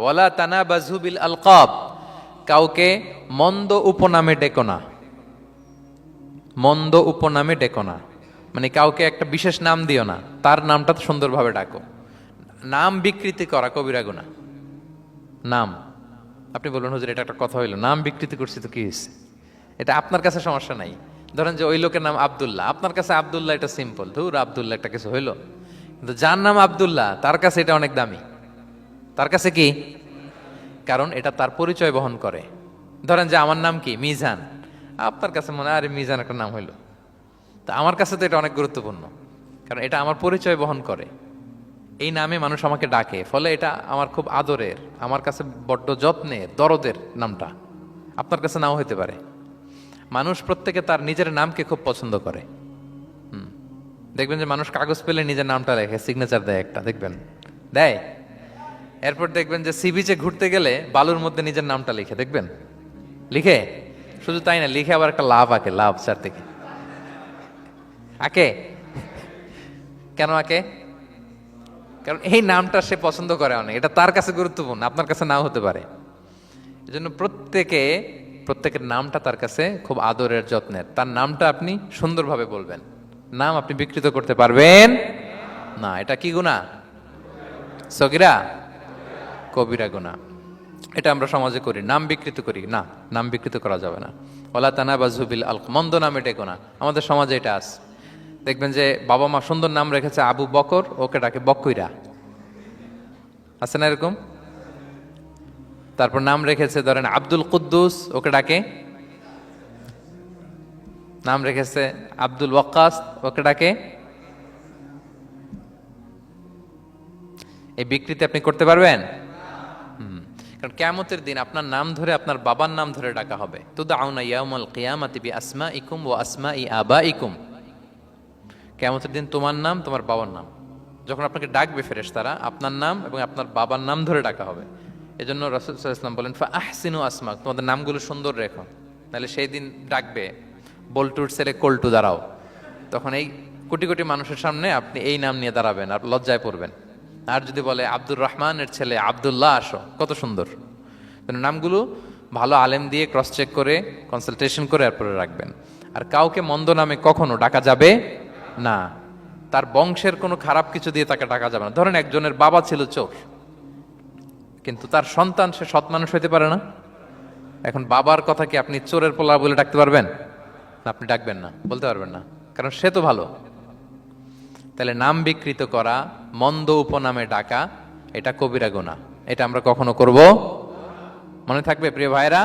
ওয়ালা তানাবাযু বিল আলকাব, কাউকে মন্দ উপনামে ডেকো না। মন্দ উপনামে ডেকো না মানে কাউকে একটা বিশেষ নাম দিও না, তার নামটা সুন্দরভাবে ডাকো। নাম বিকৃতি করা কবিরা গুনাহ। নাম আপনি বলুন হুজুর এটা একটা কথা হইলো, নাম বিকৃতি করছি তো কি হয়েছে? এটা আপনার কাছে সমস্যা নাই। ধরেন যে ওই লোকের নাম আব্দুল্লাহ, আপনার কাছে আব্দুল্লাহ এটা সিম্পল, ধুর আব্দুল্লাহ একটা কিছু হইলো। কিন্তু যার নাম আব্দুল্লাহ তার কাছে এটা অনেক দামি। তার কাছে কি? কারণ এটা তার পরিচয় বহন করে। ধরেন যে আমার নাম কি মিজান, আপনার কাছে মনে হয় আরে মিজান একটা নাম হইলো, তা আমার কাছে তো এটা অনেক গুরুত্বপূর্ণ, কারণ এটা আমার পরিচয় বহন করে। এই নামে মানুষ আমাকে ডাকে, ফলে এটা আমার খুব আদরের, আমার কাছে বড্ড যত্নের দরদের নামটা। আপনার কাছে নাও হইতে পারে। মানুষ প্রত্যেকে তার নিজের নামকে খুব পছন্দ করে। দেখবেন যে মানুষ কাগজ পেলে নিজের নামটা লেখে, সিগনেচার দেয় একটা, দেখবেন দেয়। এরপর দেখবেন যে সি বিচে ঘুরতে গেলে বালুর মধ্যে নিজের নামটা লিখে, দেখবেন লিখে। শুধু তাই না, লিখে আবার একটা লাভ আঁকে, লাভ চারদিকে আঁকে। কেন আঁকে? কারণ এই নামটা সে পছন্দ করে অনেক, এটা তার কাছে গুরুত্বপূর্ণ, আপনার কাছে নাও হতে পারে। এই জন্য প্রত্যেকের নামটা তার কাছে খুব আদরের যত্নের। তার নামটা আপনি সুন্দরভাবে বলবেন। নাম আপনি বিকৃত করতে পারবেন না। এটা কি গুনাহ? সগীরা কবিরা গুনাহ। এটা আমরা সমাজে করি, নাম বিকৃত করি না। নাম বিকৃত করা যাবে না। ওয়ালা তানাবাযু বিল আলক, মন্দ নামে ডেকো না। আমাদের সমাজে এটা আছে। দেখবেন যে বাবা মা সুন্দর নাম রেখেছে আবু বকর, ওকে ডাকে বকইরা, আছে না এরকম? তারপর নাম রেখেছে ধরেন আব্দুল কুদ্দুস, ওকে ডাকে। নাম রেখেছে আব্দুল ওয়াক্কাস, ওকে ডাকে। এই বিকৃতি আপনি করতে পারবেন? কারণ কিয়ামতের দিন আপনার নাম ধরে আপনার বাবার নাম ধরে ডাকা হবে। তুদআউনা ইয়াউমাল কিয়ামাতি বিআসমাইকুম ওয়া আসমাই আবাইকুম। কিয়ামতের দিন তোমার নাম, তোমার বাবার নাম, যখন আপনাকে ডাকবে ফেরেশতারা, আপনার নাম এবং আপনার বাবার নাম ধরে ডাকা হবে। এজন্য রাসূল সাল্লাল্লাহু আলাইহি ওয়াসাল্লাম বলেন, ফাআহসিনু আসমাক, তোমাদের নামগুলো সুন্দর রেখো, তাহলে সেই দিন ডাকবে বল্টুর ছেলে কল্টু দাঁড়াও, তখন এই কোটি কোটি মানুষের সামনে আপনি এই নাম নিয়ে দাঁড়াবেন আর লজ্জায় পড়বেন। আর যদি বলে আব্দুর রহমানের ছেলে আব্দুল্লাহ, আসো, কত সুন্দর। নামগুলো ভালো আলেম দিয়ে ক্রস চেক করে কনসালটেশন করে এরপরে রাখবেন। আর কাউকে মন্দ নামে কখনো ডাকা যাবে না। তার বংশের কোনো খারাপ কিছু দিয়ে তাকে ডাকা যাবে না। ধরেন একজনের বাবা ছিল চোর, কিন্তু তার সন্তান সে সৎ মানুষ হইতে পারে না। এখন বাবার কথা কি আপনি চোরের পোলা বলে ডাকতে পারবেন? আপনি ডাকবেন না, বলতে পারবেন না, কারণ সে তো ভালো। তাহলে নাম বিকৃত করা, মন্দ উপনামে ডাকা, এটা কবিরা গুনাহ। এটা আমরা কখনো করব? মনে থাকবে প্রিয় ভাইরা?